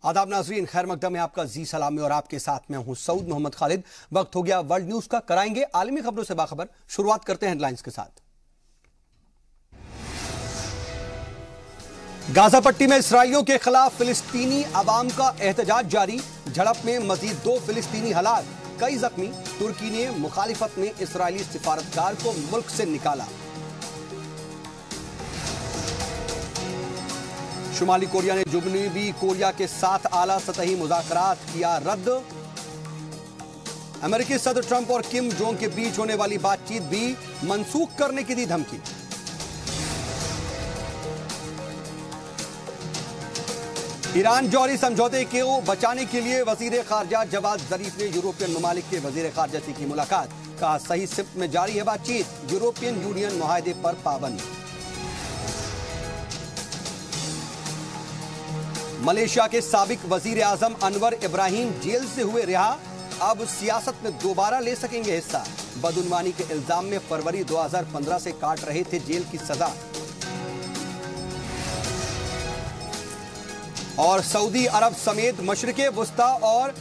आदाब नाजरीन, खैर मकदम में आपका जी सलामी और आपके साथ में हूं सऊद मोहम्मद खालिद। वक्त हो गया वर्ल्ड न्यूज का, कराएंगे आलमी खबरों से बाखबर। शुरुआत करते हैं हेडलाइंस के साथ। गाजा पट्टी में इसराइलियों के खिलाफ फिलिस्तीनी अवाम का एहतजाज जारी। झड़प में मजीद 2 फिलिस्तीनी हलाक, कई जख्मी। तुर्की ने मुखालिफत में इसराइली सिफारतकार को मुल्क से निकाला। शुमाली कोरिया ने जनूबी कोरिया के साथ आला सतही मुज़ाकरात किया रद्द। अमेरिकी सदर ट्रंप और किम जोंग के बीच होने वाली बातचीत भी मनसूख करने की दी धमकी। ईरान जौहरी समझौते को बचाने के लिए वजीर खारजा जवाद जरीफ ने यूरोपियन ममालिक के वजीर खारजा से की मुलाकात। कहा सही सिमत में जारी है बातचीत, यूरोपियन यूनियन मुआहदे पर पाबंद। मलेशिया के साबिक वजीर आजम अनवर इब्राहिम जेल से हुए रिहा, अब सियासत में दोबारा ले सकेंगे हिस्सा। बदउनवानी के इल्जाम में फरवरी 2015 से काट रहे थे जेल की सजा। और सऊदी अरब समेत मशरिक़े वुस्ता और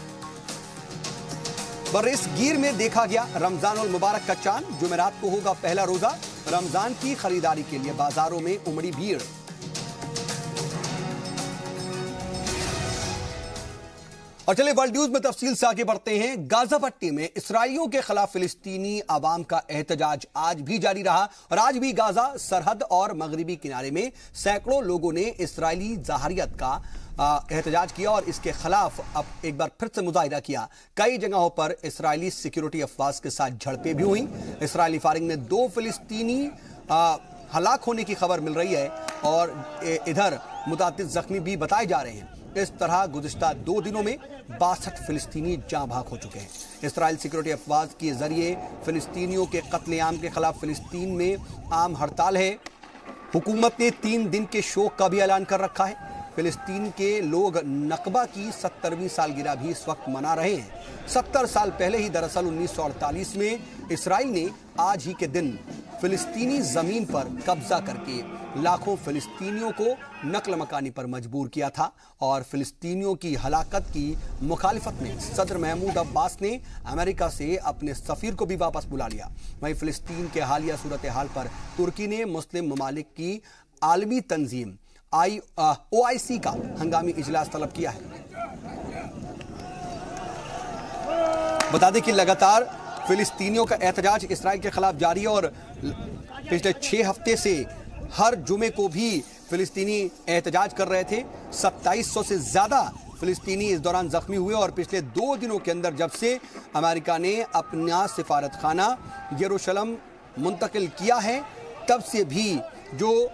बर्रसगीर में देखा गया रमजानुल मुबारक का चांद। जुमेरात को होगा पहला रोजा। रमजान की खरीदारी के लिए बाजारों में उमड़ी भीड़। और चलिए वर्ल्ड न्यूज में तफसील से आगे बढ़ते हैं। गाजा पट्टी में इसराइलियों के खिलाफ फिलिस्तीनी आवाम का एहतजाज आज भी जारी रहा और आज भी गाजा सरहद और मगरिबी किनारे में सैकड़ों लोगों ने इसराइली ज़ाहरियत का एहतजाज किया और इसके खिलाफ अब एक बार फिर से मुजाहिरा किया। कई जगहों पर इसराइली सिक्योरिटी अफवाज के साथ झड़पें भी हुई। इसराइली फायरिंग में 2 फिलिस्तीनी हलाक होने की खबर मिल रही है और इधर मुतादिद जख्मी भी बताए जा रहे हैं। इस तरह गुज़िश्ता 2 दिनों में 62 फिलिस्तीनी जाँ भाग हो चुके हैं। इसराइल सिक्योरिटी अफवाज के जरिए फिलिस्तीनियों के कत्लेआम के खिलाफ फिलिस्तीन में आम हड़ताल है। हुकूमत ने 3 दिन के शोक का भी ऐलान कर रखा है। फिलिस्तीन के लोग नकबा की 70वीं सालगिरह भी इस वक्त मना रहे हैं। 70 साल पहले ही दरअसल 1948 में इसराइल ने आज ही के दिन फिलिस्तीनी जमीन पर कब्जा करके लाखों फिलिस्तीनियों को नकल मकानी पर मजबूर किया था और फिलिस्तीनियों की हलाकत की मुखालिफत में सदर महमूद अब्बास ने अमेरिका से अपने सफीर को भी वापस बुला लिया। वहीं फिलिस्तीन के हालिया सूरत हाल पर तुर्की ने मुस्लिम ममालिक की आलमी तंजीम OIC का हंगामी इजलास तलब किया है। बता दें कि लगातार फिलिस्तीनियों का एहतजाज इसराइल के खिलाफ जारी है और पिछले 6 हफ्ते से हर जुमे को भी फिलिस्तीनी एहतजाज कर रहे थे। 2700 से ज्यादा फिलिस्तीनी इस दौरान जख्मी हुए और पिछले 2 दिनों के अंदर जब से अमेरिका ने अपना सिफारत खाना यरूशलेम मुंतकिल किया है तब से भी जो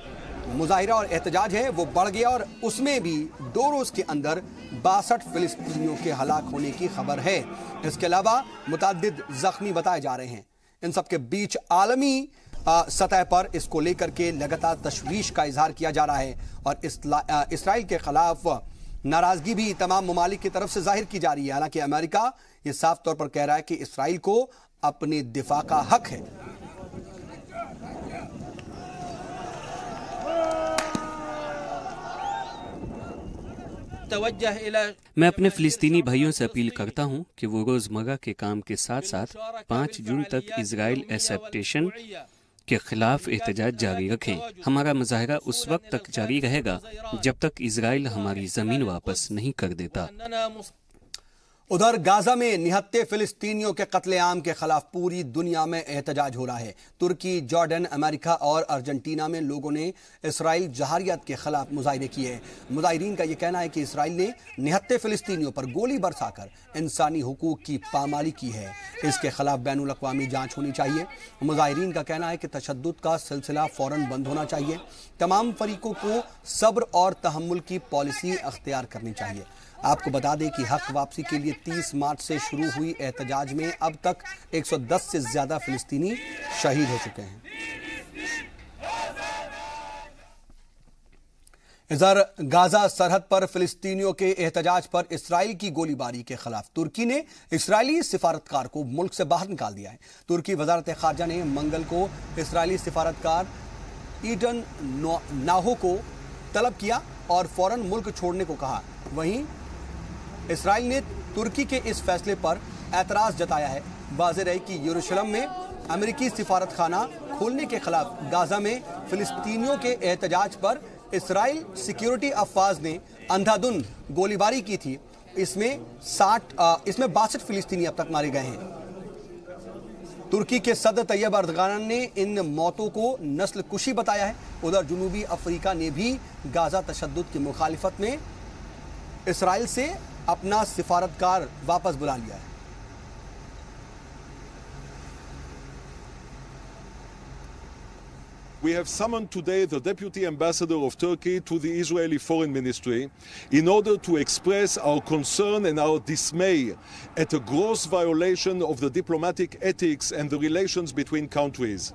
मुजाहिरा और एहतजाज है वो बढ़ गया और उसमें भी 2 रोज के अंदर 62 फिलिस्तीनियों के हलाक होने की खबर है। इसके अलावा मुतादिद जख्मी बताए जा रहे हैं। इन सब के बीच आलमी सतह पर इसको लेकर के लगातार तशवीश का इजहार किया जा रहा है और इसराइल के खिलाफ नाराजगी भी तमाम ममालिक की तरफ से जाहिर की जा रही है। हालांकि अमेरिका ये साफ तौर पर कह रहा है कि इसराइल को अपने दिफा का हक है। मैं अपने फिलिस्तीनी भाइयों से अपील करता हूं कि वो रोजमर्रा के काम के साथ साथ 5 जून तक इजराइल एक्सेप्टेशन के खिलाफ एहतजाज जारी रखें। हमारा मुजाहिरा उस वक्त तक जारी रहेगा जब तक इजराइल हमारी जमीन वापस नहीं कर देता। उधर गाजा में निहत्ते फिलिस्तीनियों के कत्लेआम के खिलाफ पूरी दुनिया में एहतजाज हो रहा है। तुर्की, जॉर्डन, अमेरिका और अर्जेंटीना में लोगों ने इसराइल जहारियत के खिलाफ मुजाहिरे किए। मुजाहिरीन का यह कहना है कि इसराइल ने निहत्ते फिलिस्तीनियों पर गोली बरसाकर इंसानी हुकूक की पामाली की है। इसके खिलाफ बैनुल अक़वामी जांच होनी चाहिए। मुजाहिरीन का कहना है कि तशद्दुद का सिलसिला फौरन बंद होना चाहिए। तमाम फरीकों को सब्र और तहम्मुल की पॉलिसी अख्तियार करनी चाहिए। आपको बता दें कि हक वापसी के लिए 30 मार्च से शुरू हुई एहतजाज में अब तक 110 से ज्यादा फिलिस्तीनी शहीद हो चुके हैं। इधर गाजा सरहद पर फिलिस्तीनियों के एहतजाज पर इसराइल की गोलीबारी के खिलाफ तुर्की ने इसराइली सिफारतकार को मुल्क से बाहर निकाल दिया है। तुर्की वजारत खारजा ने मंगल को इसराइली सिफारतकार ईडन नाहो को तलब किया और फौरन मुल्क छोड़ने को कहा। वहीं इसराइल ने तुर्की के इस फैसले पर एतराज जताया है। वाज़ेह रहे कि यरूशलेम में अमेरिकी सिफारत खाना खोलने के खिलाफ गाजा में फिलिस्तीनियों के एहतजाज पर इसराइल सिक्योरिटी अफवाज ने अंधाधुंध गोलीबारी की थी। इसमें 62 फिलिस्तीनी अब तक मारे गए हैं। तुर्की के सदर तैयब अर्दगान ने इन मौतों को नस्ल कुशी बताया है। उधर जनूबी अफ्रीका ने भी गाजा तशद्दुद की मुखालिफत में इसराइल से अपना सिफारतकार वापस बुला लिया है। We have summoned today the Deputy Ambassador of Turkey to the Israeli Foreign Ministry in order to express our concern and our dismay at a gross violation of the diplomatic ethics and the relations between countries.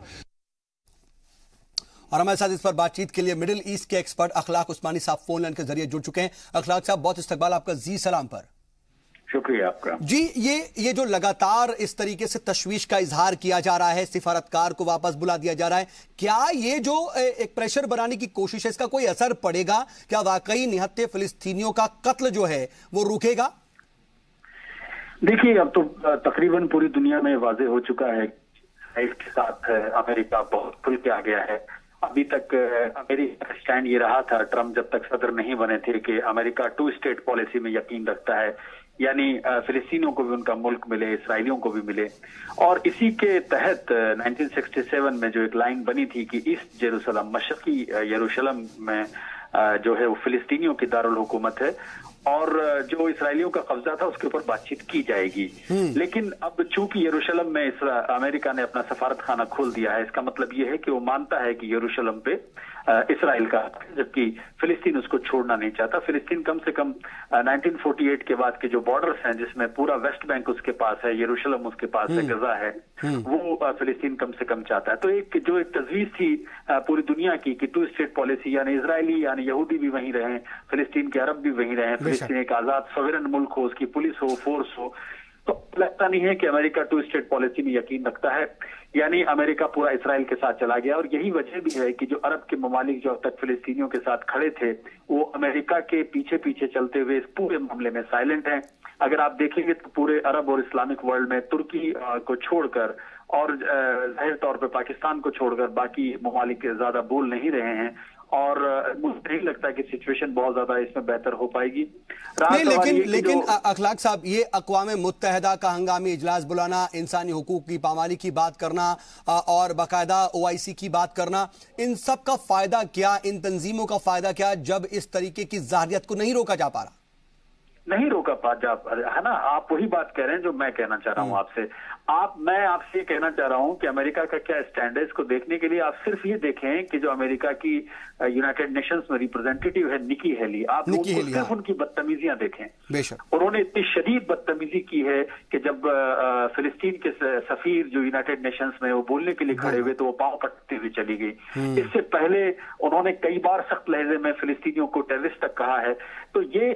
और हमारे साथ इस पर बातचीत के लिए middle east के expert अखलाक उस्मानी साहब फोन लाइन के जरिए जुड़ चुके हैं। अखलाक साहब, बहुत इस्तकबाल आपका जी सलाम पर। शुक्रिया आपका जी। ये जो लगातार इस तरीके से तशवीश का इजहार किया जा रहा है, सिफारतकार को वापस बुला दिया जा रहा है, क्या ये जो एक प्रेशर बनाने की कोशिश है इसका कोई असर पड़ेगा? क्या वाकई निहत्थे फिलिस्तीनियों का कत्ल जो है वो रुकेगा? देखिए, अब तो तकरीबन पूरी दुनिया में वाज़ेह हो चुका है इसके साथ अमेरिका बहुत खुल के आ गया है। अभी तक अमेरिका का स्टैंड ये रहा था, ट्रंप जब तक सदर नहीं बने थे, कि अमेरिका 2 स्टेट पॉलिसी में यकीन रखता है, यानी फिलिस्तीनियों को भी उनका मुल्क मिले, इसराइलियों को भी मिले। और इसी के तहत 1967 में जो एक लाइन बनी थी कि ईस्ट जेरूसलम, मशरकी यरूशलेम में जो है वो फिलिस्तीनियों की दारुल हुकूमत है और जो इसराइलियों का कब्जा था उसके ऊपर बातचीत की जाएगी। लेकिन अब चूंकि यरूशलेम में अमेरिका ने अपना सफारत खाना खोल दिया है, इसका मतलब यह है कि वो मानता है कि यरूशलेम पे इसराइल का, जबकि फिलिस्तीन उसको छोड़ना नहीं चाहता। फिलिस्तीन कम से कम 1948 के बाद के जो बॉर्डर्स हैं, जिसमें पूरा वेस्ट बैंक उसके पास है, यरूशलेम उसके पास है, गजा है, वो फिलिस्तीन कम से कम चाहता है। तो एक तजवीज थी पूरी दुनिया की कि 2 स्टेट पॉलिसी, यानी इसराइली यानी यहूदी भी वहीं रहे, फिलिस्तीन के अरब भी वहीं रहे, फिलिस्तीन एक आजाद सॉवरेन मुल्क हो, उसकी पुलिस हो, फोर्स हो। तो लगता नहीं है कि अमेरिका 2 स्टेट पॉलिसी में यकीन रखता है, यानी अमेरिका पूरा इसराइल के साथ चला गया। और यही वजह भी है कि जो अरब के ममालिक जो अब तक फिलिस्तीनियों के साथ खड़े थे, वो अमेरिका के पीछे पीछे चलते हुए इस पूरे मामले में साइलेंट हैं। अगर आप देखेंगे तो पूरे अरब और इस्लामिक वर्ल्ड में तुर्की को छोड़कर और जाहिर तौर पे पाकिस्तान को छोड़कर बाकी ममालिक ज्यादा बोल नहीं रहे हैं और मुझे नहीं लगता कि सिचुएशन बहुत ज्यादा इसमें बेहतर हो पाएगी। नहीं, लेकिन अखलाक साहब, ये अक़वाम मुत्तहिदा का हंगामी इजलास बुलाना, इंसानी हुकूक की पामाली की बात करना और बाकायदा OIC की बात करना, इन सब का फायदा क्या, इन तंजीमों का फायदा क्या जब इस तरीके की ज़ाहिरियत को नहीं रोका जा पा रहा? नहीं रोका पा जा है ना। आप वही बात कह रहे हैं जो मैं कहना चाह रहा हूं आपसे। मैं आपसे ये कहना चाह रहा हूं कि अमेरिका का क्या स्टैंड है, इसको देखने के लिए आप सिर्फ ये देखें कि जो अमेरिका की यूनाइटेड नेशंस में रिप्रेजेंटेटिव है निकी हेली, आप सिर्फ उनकी बदतमीजियां देखें। उन्होंने इतनी शदीद बदतमीजी की है कि जब फिलिस्तीन के सफीर जो यूनाइटेड नेशंस में वो बोलने के लिए खड़े हुए तो वो पांव पटकते हुए चली गई। इससे पहले उन्होंने कई बार सख्त लहजे में फिलिस्तीनियों को टेररिस्ट तक कहा है। तो ये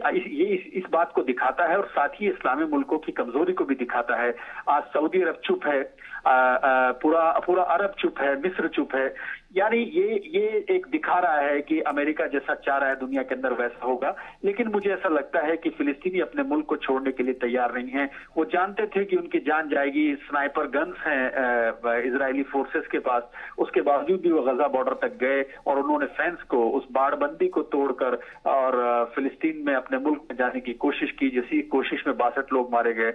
इस बात को दिखाता है और साथ ही इस्लामी मुल्कों की कमजोरी को भी दिखाता है। आज सऊदी अरब चुप है, पूरा अरब चुप है, मिस्र चुप है, यानी ये एक दिखा रहा है कि अमेरिका जैसा चाह रहा है दुनिया के अंदर वैसा होगा। लेकिन मुझे ऐसा लगता है कि फिलिस्तीनी अपने मुल्क को छोड़ने के लिए तैयार नहीं है। वो जानते थे कि उनकी जान जाएगी, स्नाइपर गन्स हैं इजरायली फोर्सेस के पास, उसके बावजूद भी वो गजा बॉर्डर तक गए और उन्होंने फेंस को, उस बाड़बंदी को तोड़कर और फिलिस्तीन में अपने मुल्क में जाने की कोशिश की, जिसी कोशिश में 62 लोग मारे गए।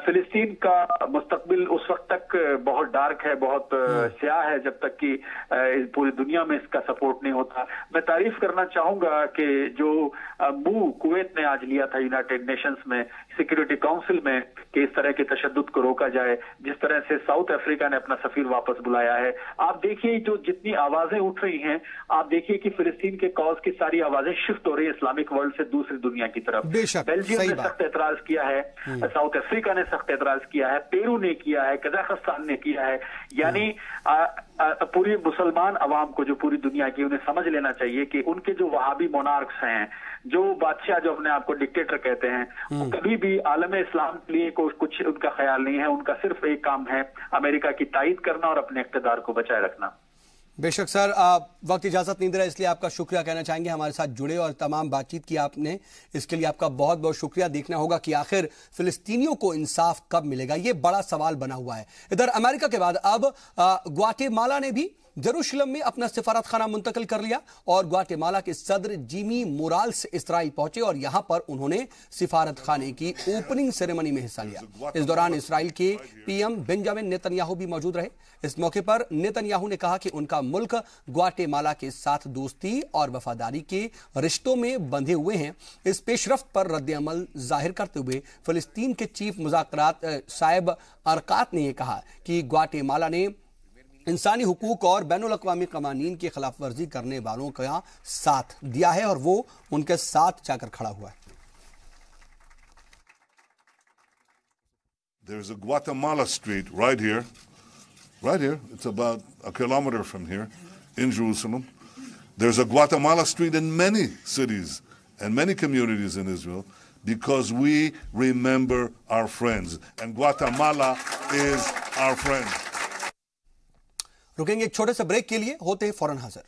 फिलिस्तीन का मुस्तकबिल उस वक्त तक बहुत डार्क है, बहुत स्याह है, जब तक कि पूरी दुनिया में इसका सपोर्ट नहीं होता। मैं तारीफ करना चाहूंगा कि जो मूव कुवैत ने आज लिया था यूनाइटेड नेशंस में, सिक्योरिटी काउंसिल में, कि इस तरह के तशद्दुद को रोका जाए, जिस तरह से साउथ अफ्रीका ने अपना सफीर वापस बुलाया है। आप देखिए जो जितनी आवाजें उठ रही हैं, आप देखिए कि फिलिस्तीन के कॉज की सारी आवाजें शिफ्ट हो रही है इस्लामिक वर्ल्ड से दूसरी दुनिया की तरफ। बेल्जियम ने सख्त एतराज किया है, साउथ अफ्रीका ने सख्त एतराज किया है, पेरू ने किया है, कजाकिस्तान ने किया है। यानी पूरी मुसलमान अवाम को, जो पूरी दुनिया की, उन्हें समझ लेना चाहिए कि उनके जो वहाबी मोनार्क्स हैं, जो बादशाह जो अपने आप को डिक्टेटर कहते हैं, वो कभी भी आलम इस्लाम के लिए कुछ उनका ख्याल नहीं है। उनका सिर्फ एक काम है, अमेरिका की तायीद करना और अपने इक़्तिदार को बचाए रखना। बेशक सर, वक्त इजाजत नहीं दे रहा, इसलिए आपका शुक्रिया कहना चाहेंगे हमारे साथ जुड़े और तमाम बातचीत की आपने, इसके लिए आपका बहुत बहुत शुक्रिया। देखना होगा कि आखिर फिलिस्तीनियों को इंसाफ कब मिलेगा, ये बड़ा सवाल बना हुआ है। इधर अमेरिका के बाद अब ग्वाटेमाला ने भी जेरूशलम में अपना सिफारत खाना मुंतकिल कर लिया और ग्वाटेमाला के सदर जिमी मोराल्स इसराइल पहुंचे और यहां पर उन्होंने सिफारत खाने की ओपनिंग सेरेमनी में हिस्सा लिया। इस दौरान इसराइल के पीएम बेंजामिन नेतन्याहू भी मौजूद रहे। इस मौके पर नेतन्याहू ने कहा कि उनका मुल्क ग्वाटेमाला के साथ दोस्ती और वफादारी के रिश्तों में बंधे हुए हैं। इस पेशरफ्त पर रद्द-ए-अमल जाहिर करते हुए फिलिस्तीन के चीफ मुज़ाकरात साइब अरकात ने यह कहा कि ग्वाटेमाला ने इंसानी हुकूक और बैनुल अक़वामी क़वानीन की खिलाफ वर्जी करने वालों का साथ दिया है और वो उनके साथ जाकर खड़ा हुआ है। There is a Guatemala street right here. It's about a kilometer from here in Jerusalem. There's a Guatemala street in many cities and many communities in Israel because we remember our friends. And Guatemala is our friend. रुकेंगे एक छोटे से break के लिए, होते हैं फौरन हाजिर।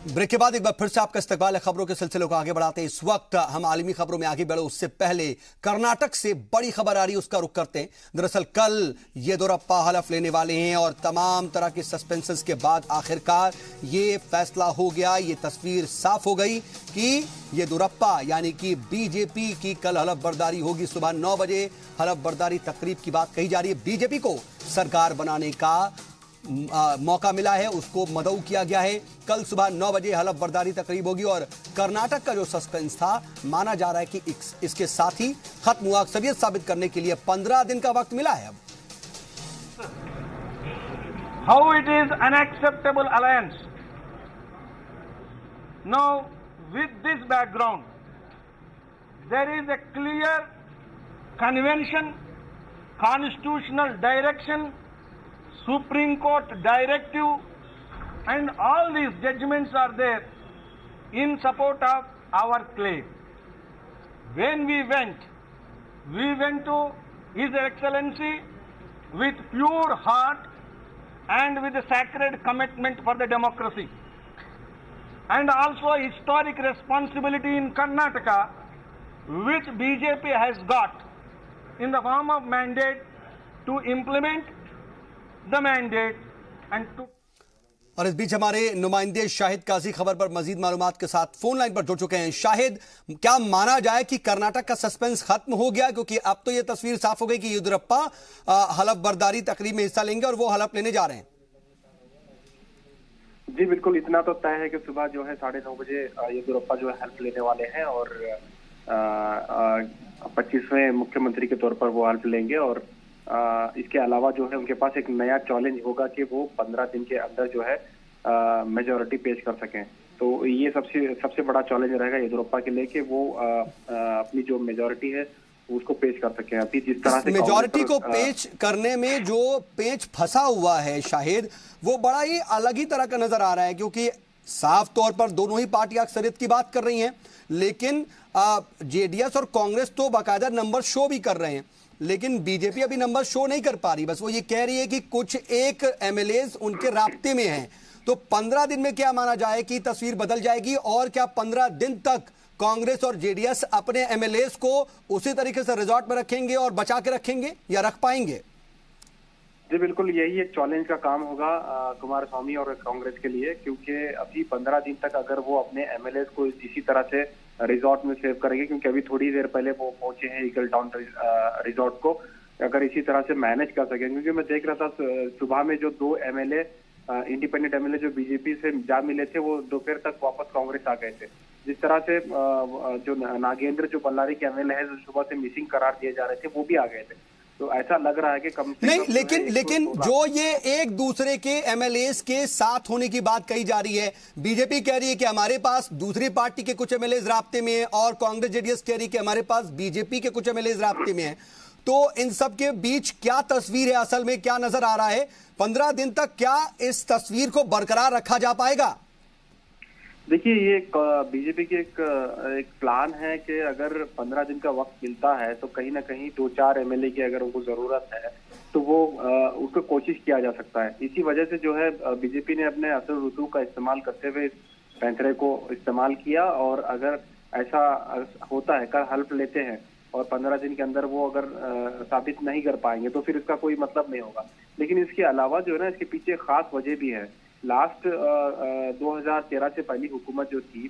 ब्रेक के बाद एक बार फिर से आपका इस्तकबाल है। खबरों के सिलसिले को आगे बढ़ाते हैं। इस वक्त हम आलमी खबरों में आगे बढ़े उससे पहले कर्नाटक से बड़ी खबर आ रही है, उसका रुख करते हैं। दरअसल कल येदियुरप्पा हलफ लेने वाले हैं और तमाम तरह के सस्पेंस के बाद आखिरकार ये फैसला हो गया, ये तस्वीर साफ हो गई कि येदियुरप्पा यानी कि बीजेपी की कल हलफ बर्दारी होगी। सुबह 9 बजे हलफ बर्दारी तकरीब की बात कही जा रही है। बीजेपी को सरकार बनाने का मौका मिला है, उसको मदऊ किया गया है। कल सुबह 9 बजे हलफ बर्दारी तकरीब होगी और कर्नाटक का जो सस्पेंस था, माना जा रहा है कि इसके साथ ही खत्म हुआ। अक्सरियत साबित करने के लिए 15 दिन का वक्त मिला है। अब how it is unacceptable alliance. Now with this background there is a clear convention, constitutional direction, Supreme Court directive, and all these judgments are there in support of our claim. When we went to His Excellency with pure heart and with a sacred commitment for the democracy, and also historic responsibility in Karnataka, which BJP has got in the form of mandate to implement the mandate and to... और इस बीच हमारे नुमाइंदे शाहिद काजी खबर पर मजीद मालूमात के साथ phone line पर जुड़ चुके हैं। शाहिद, क्या माना जाए कि कर्नाटक का सस्पेंस खत्म हो गया, क्योंकि अब तो ये तस्वीर साफ हो गई कि येदियुरप्पा हलफ बर्दारी तकरीब में हिस्सा लेंगे और वो हलफ लेने जा रहे हैं? जी बिल्कुल, इतना तो तय है कि सुबह जो है 9:30 बजे येदियुरप्पा जो है हल्फ लेने वाले हैं और 25वें मुख्यमंत्री के तौर पर वो हल्फ लेंगे। और इसके अलावा जो है उनके पास एक नया चैलेंज होगा कि वो 15 दिन के अंदर जो है मेजॉरिटी पेश कर सकें। तो ये सबसे बड़ा चैलेंज रहेगा येदियुरप्पा के लिए कि वो अपनी जो मेजॉरिटी है उसको पेश कर सकें। अभी जिस तरह से मेजॉरिटी को पेश करने में जो पेच फंसा हुआ है शाहिद, वो बड़ा ही अलग ही तरह का नजर आ रहा है, क्योंकि साफ तौर पर दोनों ही पार्टियां अक्सरियत की बात कर रही हैं, लेकिन जेडीएस और कांग्रेस तो बाकायदा नंबर शो भी कर रहे हैं, लेकिन बीजेपी अभी नंबर शो नहीं कर पा रही। बस वो ये कह रही है कि कुछ एक एमएलएज उनके राब्ते में हैं। तो 15 दिन में क्या माना जाए कि तस्वीर बदल जाएगी, और क्या 15 दिन तक कांग्रेस और जेडीएस अपने एमएलएज को उसी तरीके से रिजॉर्ट में रखेंगे और बचा के रखेंगे या रख पाएंगे? जी बिल्कुल, यही एक चैलेंज का काम होगा कुमारस्वामी और कांग्रेस के लिए, क्योंकि अभी 15 दिन तक अगर वो अपने एमएलएज को इसी तरह से रिजॉर्ट में सेव करेंगे, क्योंकि अभी थोड़ी देर पहले वो पहुंचे हैं ईगल टाउन रिजॉर्ट को, अगर इसी तरह से मैनेज कर सकेंगे। क्योंकि मैं देख रहा था सुबह में जो 2 एमएलए इंडिपेंडेंट एमएलए जो बीजेपी से जा मिले थे, वो दोपहर तक वापस कांग्रेस आ गए थे। जिस तरह से जो नागेंद्र जो बल्लारी के एमएलए है जो सुबह से मिसिंग करार दिए जा रहे थे, वो भी आ गए थे। तो ऐसा लग रहा है कि कम से नहीं, लेकिन जो ये एक दूसरे के एमएलएस के साथ होने की बात कही जा रही है, बीजेपी कह रही है कि हमारे पास दूसरी पार्टी के कुछ एमएलएस राब्ते में हैं, और कांग्रेस जेडीएस कह रही है कि हमारे पास बीजेपी के कुछ एमएलएस राब्ते में हैं। तो इन सब के बीच क्या तस्वीर है, असल में क्या नजर आ रहा है? 15 दिन तक क्या इस तस्वीर को बरकरार रखा जा पाएगा? देखिए, ये बीजेपी की एक प्लान है कि अगर 15 दिन का वक्त मिलता है तो कहीं ना कहीं 2-4 एमएलए की अगर उनको जरूरत है तो वो उसको कोशिश किया जा सकता है। इसी वजह से जो है बीजेपी ने अपने असल रुतू का इस्तेमाल करते हुए इस पैंतरे को इस्तेमाल किया, और अगर ऐसा होता है, कल हल्फ लेते हैं और 15 दिन के अंदर वो अगर साबित नहीं कर पाएंगे तो फिर इसका कोई मतलब नहीं होगा। लेकिन इसके अलावा जो है ना, इसके पीछे खास वजह भी है। लास्ट 2013 से पहली हुकूमत जो थी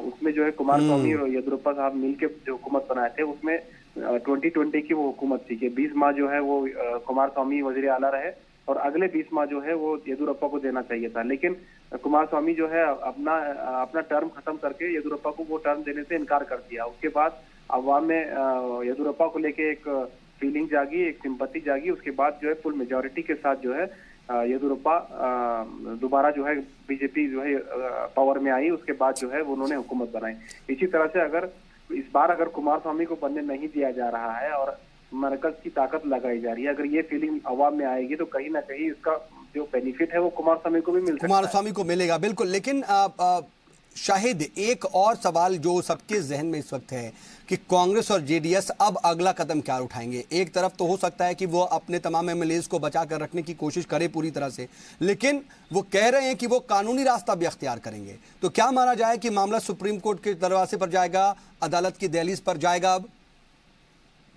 उसमें जो है कुमारस्वामी और येदियुरप्पा साहब मिलके जो हुकूमत बनाए थे, उसमें 2020 की वो हुकूमत थी कि 20 माह जो है वो कुमारस्वामी वजीर आला रहे और अगले 20 माह जो है वो येदियुरप्पा को देना चाहिए था। लेकिन कुमारस्वामी जो है अपना टर्म खत्म करके येदियुरप्पा को वो टर्म देने से इनकार कर दिया। उसके बाद अवाम में येदियुरप्पा को लेके एक फीलिंग जागी, एक सिंपैथी जागी। उसके बाद जो है फुल मेजोरिटी के साथ जो है येदियुरप्पा दोबारा जो है बीजेपी जो है पावर में आई। उसके बाद जो है उन्होंने हुकूमत बनाई। इसी तरह से अगर इस बार अगर कुमारस्वामी को बनने नहीं दिया जा रहा है और मरकज की ताकत लगाई जा रही है, अगर ये फीलिंग अवाम में आएगी तो कहीं ना कहीं इसका जो बेनिफिट है वो कुमारस्वामी को भी मिल सकता है। कुमारस्वामी को मिलेगा, बिल्कुल। लेकिन शाहिद, एक और सवाल जो सबके जहन में इस वक्त है कि कांग्रेस और जेडीएस अब अगला कदम क्या उठाएंगे। एक तरफ तो हो सकता है कि वो अपने तमाम एमएलएज को बचा कर रखने की कोशिश करे पूरी तरह से, लेकिन वो कह रहे हैं कि वो कानूनी रास्ता भी अख्तियार करेंगे। तो क्या माना जाए कि मामला सुप्रीम कोर्ट के दरवाजे पर जाएगा, अदालत की दहलीज पर जाएगा? अब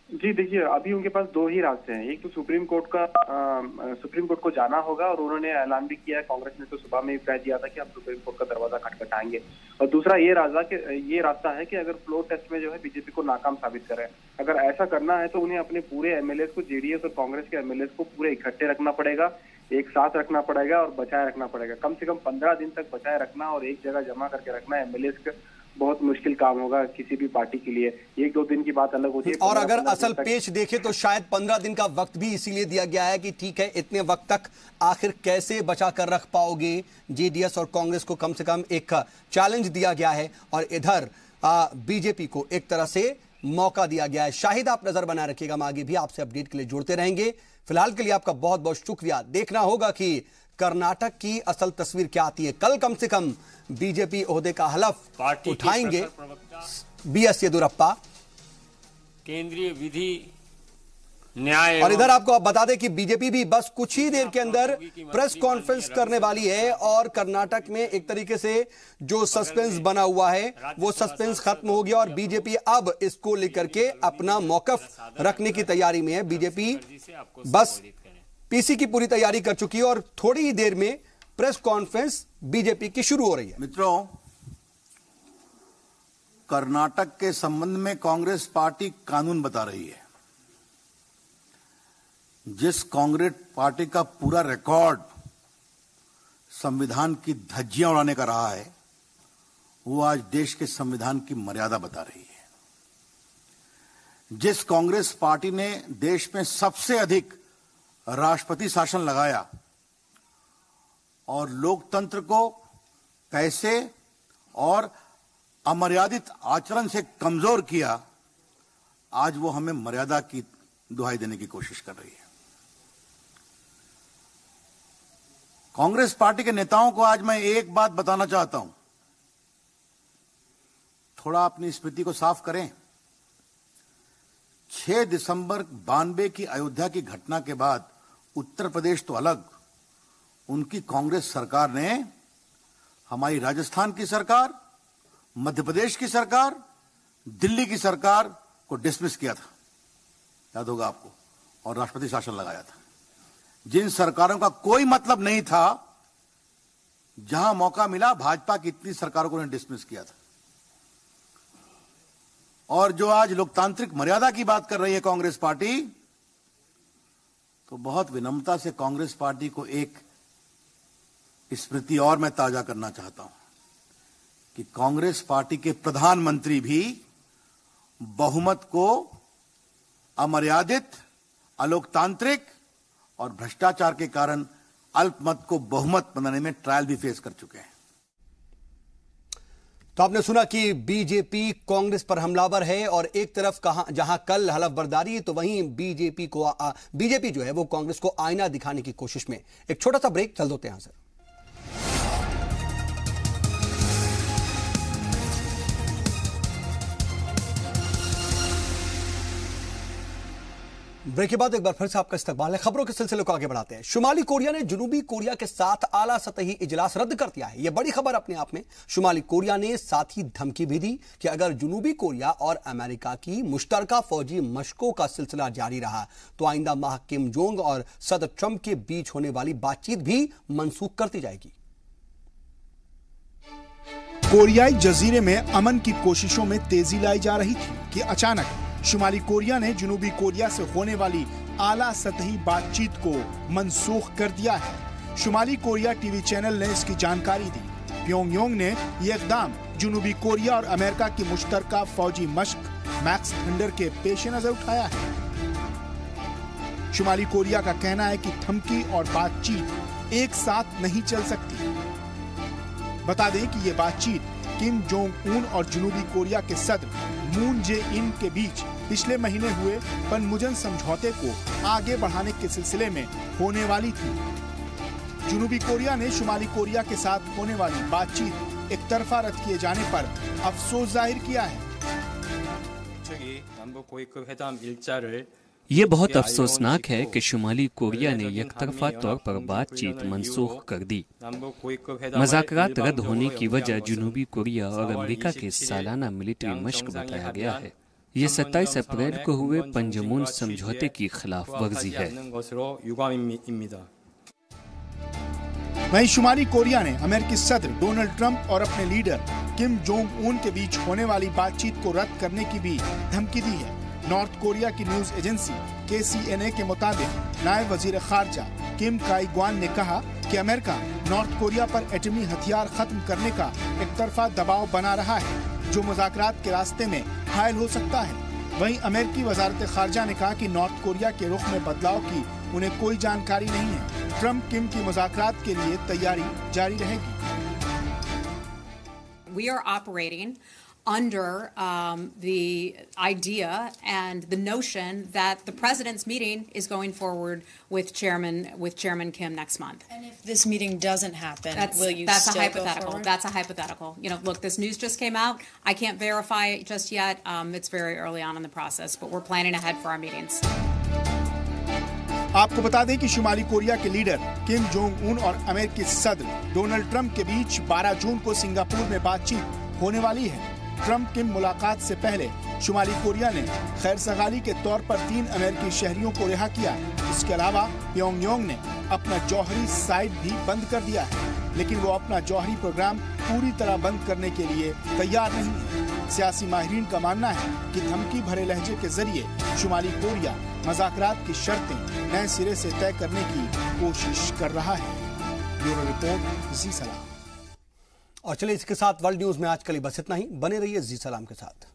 जी देखिए, अभी उनके पास दो ही रास्ते हैं। एक तो सुप्रीम कोर्ट को जाना होगा, और उन्होंने ऐलान भी किया है। कांग्रेस ने तो सुबह में ही कह दिया था कि हम सुप्रीम कोर्ट का दरवाजा खटखटाएंगे। और दूसरा ये रास्ता है कि अगर फ्लोर टेस्ट में जो है बीजेपी को नाकाम साबित करें। अगर ऐसा करना है तो उन्हें अपने पूरे एमएलए को, जेडीएस और कांग्रेस के एमएलए को पूरे इकट्ठे रखना पड़ेगा, एक साथ रखना पड़ेगा और बचाए रखना पड़ेगा। कम से कम 15 दिन तक बचाए रखना और एक जगह जमा करके रखना एमएलए का बहुत मुश्किल काम होगा किसी भी पार्टी के लिए। 1-2 दिन की बात अलग होती है। और अगर असल पेच देखें तो शायद 15 दिन का वक्त भी इसीलिए दिया गया है कि ठीक है, इतने वक्त तक आखिर कैसे बचा कर रख पाओगे। जेडीएस और कांग्रेस को कम से कम एक चैलेंज दिया गया है और इधर बीजेपी को एक तरह से मौका दिया गया है। शाहिद, आप नजर बना रखिएगा, हम आगे भी आपसे अपडेट के लिए जुड़ते रहेंगे। फिलहाल के लिए आपका बहुत बहुत शुक्रिया। देखना होगा कि कर्नाटक की असल तस्वीर क्या आती है। कल कम से कम बीजेपी ओहदे का हलफ उठाएंगे बीएस येदियुरप्पा, केंद्रीय विधि न्याय। और इधर आपको बता दें कि बीजेपी भी बस कुछ ही देर के अंदर प्रेस कॉन्फ्रेंस करने वाली है और कर्नाटक में एक तरीके से जो सस्पेंस बना हुआ है वो सस्पेंस खत्म हो गया और बीजेपी अब इसको लेकर के अपना मौकफ रखने की तैयारी में है। बीजेपी बस पीसी की पूरी तैयारी कर चुकी है और थोड़ी ही देर में प्रेस कॉन्फ्रेंस बीजेपी की शुरू हो रही है। मित्रों, कर्नाटक के संबंध में कांग्रेस पार्टी कानून बता रही है। जिस कांग्रेस पार्टी का पूरा रिकॉर्ड संविधान की धज्जियां उड़ाने का रहा है, वो आज देश के संविधान की मर्यादा बता रही है। जिस कांग्रेस पार्टी ने देश में सबसे अधिक राष्ट्रपति शासन लगाया और लोकतंत्र को पैसे और अमर्यादित आचरण से कमजोर किया, आज वो हमें मर्यादा की दुहाई देने की कोशिश कर रही है। कांग्रेस पार्टी के नेताओं को आज मैं एक बात बताना चाहता हूं, थोड़ा अपनी स्मृति को साफ करें। 6 दिसंबर 92 की अयोध्या की घटना के बाद उत्तर प्रदेश तो अलग, उनकी कांग्रेस सरकार ने हमारी राजस्थान की सरकार, मध्य प्रदेश की सरकार, दिल्ली की सरकार को डिसमिस किया था, याद होगा आपको, और राष्ट्रपति शासन लगाया था। जिन सरकारों का कोई मतलब नहीं था, जहां मौका मिला भाजपा की इतनी सरकारों को डिसमिस किया था। और जो आज लोकतांत्रिक मर्यादा की बात कर रही है कांग्रेस पार्टी, तो बहुत विनम्रता से कांग्रेस पार्टी को एक स्मृति और मैं ताजा करना चाहता हूं कि कांग्रेस पार्टी के प्रधानमंत्री भी बहुमत को अमर्यादित, अलोकतांत्रिक और भ्रष्टाचार के कारण अल्पमत को बहुमत बनाने में ट्रायल भी फेस कर चुके हैं। तो आपने सुना कि बीजेपी कांग्रेस पर हमलावर है और एक तरफ जहां कल हलफबर्दारी तो वहीं बीजेपी जो है वो कांग्रेस को आईना दिखाने की कोशिश में। एक छोटा सा ब्रेक, चल देते हैं यहां से। ब्रेक के बाद एक बार फिर से आपका इस्तकबाल है। खबरों के सिलसिले को आगे बढ़ाते हैं। शुमाली कोरिया ने जनूबी कोरिया के साथ आला सतही इजलास रद्द कर दिया है। यह बड़ी खबर अपने आप में। शुमाली कोरिया ने साथ ही धमकी भी दी कि अगर जनूबी कोरिया और अमेरिका की मुश्तरका फौजी मशकों का सिलसिला जारी रहा तो आइंदा माह किम जोंग और सदर ट्रंप के बीच होने वाली बातचीत भी मनसूख कर दी जाएगी। कोरियाई जजीरे में अमन की कोशिशों में तेजी लाई जा रही थी कि अचानक शुमाली कोरिया ने जनूबी कोरिया से होने वाली आला सतही बातचीत को मनसूख कर दिया है। शुमाली कोरिया टीवी चैनल ने इसकी जानकारी दी। प्योंगयांग ने यह इकदाम जनूबी कोरिया और अमेरिका की मुश्तरका फौजी मश्क मैक्स थंडर के पेश नजर उठाया है। शुमाली कोरिया का कहना है कि धमकी और बातचीत एक साथ नहीं चल सकती। बता दें कि ये बातचीत किम जोंग उन और जनूबी कोरिया के सदर मून जे इन के बीच पिछले महीने हुए पनमुजन समझौते को आगे बढ़ाने के सिलसिले में होने वाली थी। जनूबी कोरिया ने शुमाली कोरिया के साथ होने वाली बातचीत एक तरफा रद्द किए जाने पर अफसोस जाहिर किया है। ये बहुत अफसोसनाक है कि शुमाली कोरिया ने एकतरफा तौर पर बातचीत मनसूख कर दी। मज़ाकरात रद्द होने की वजह जनूबी कोरिया और अमेरिका के सालाना मिलिट्री मश्क बताया गया है। ये 27 अप्रैल को हुए पंजमून समझौते की खिलाफ वर्जी है। वहीं शुमाली कोरिया ने अमेरिकी सदर डोनाल्ड ट्रंप और अपने लीडर किम जोंग उन के बीच होने वाली बातचीत को रद्द करने की भी धमकी दी है। नॉर्थ कोरिया की न्यूज एजेंसी KCNA के मुताबिक नायब वजीर खारजा किम काई ग्वान ने कहा कि अमेरिका नॉर्थ कोरिया पर एटमी हथियार खत्म करने का एक तरफा दबाव बना रहा है जो मुज़ाकरात के रास्ते में हायल हो सकता है। वहीं अमेरिकी वजारत खारजा ने कहा कि नॉर्थ कोरिया के रुख में बदलाव की उन्हें कोई जानकारी नहीं है। ट्रंप किम की मुज़ाकरात के लिए तैयारी जारी रहेगी। We are operating under the idea and the notion that the president's meeting is going forward with Chairman Kim next month. And if this meeting doesn't happen, will you that's still a hypothetical. go forward? That's a hypothetical. You know, look, this news just came out. I can't verify it just yet. It's very early on in the process, but we're planning ahead for our meetings. आपको बता दें कि शुमाली Korea के leader Kim Jong Un और अमेरिकी सदर Donald Trump के बीच 12 जून को सिंगापुर में बातचीत होने वाली है। ट्रंप किम मुलाकात से पहले शुमाली कोरिया ने खैर सगाली के तौर पर 3 अमेरिकी शहरियों को रिहा किया। इसके अलावा प्योंगयांग ने अपना जौहरी साइट भी बंद कर दिया है, लेकिन वो अपना जौहरी प्रोग्राम पूरी तरह बंद करने के लिए तैयार नहीं है। सियासी माहिरीन का मानना है कि धमकी भरे लहजे के जरिए शुमाली कोरिया मज़ाकरात की शर्तें नए सिरे से तय करने की कोशिश कर रहा है। ब्यूरो रिपोर्ट, जी सलाम। और चलिए इसके साथ वर्ल्ड न्यूज में आज के लिए बस इतना ही। बने रहिए जी सलाम के साथ।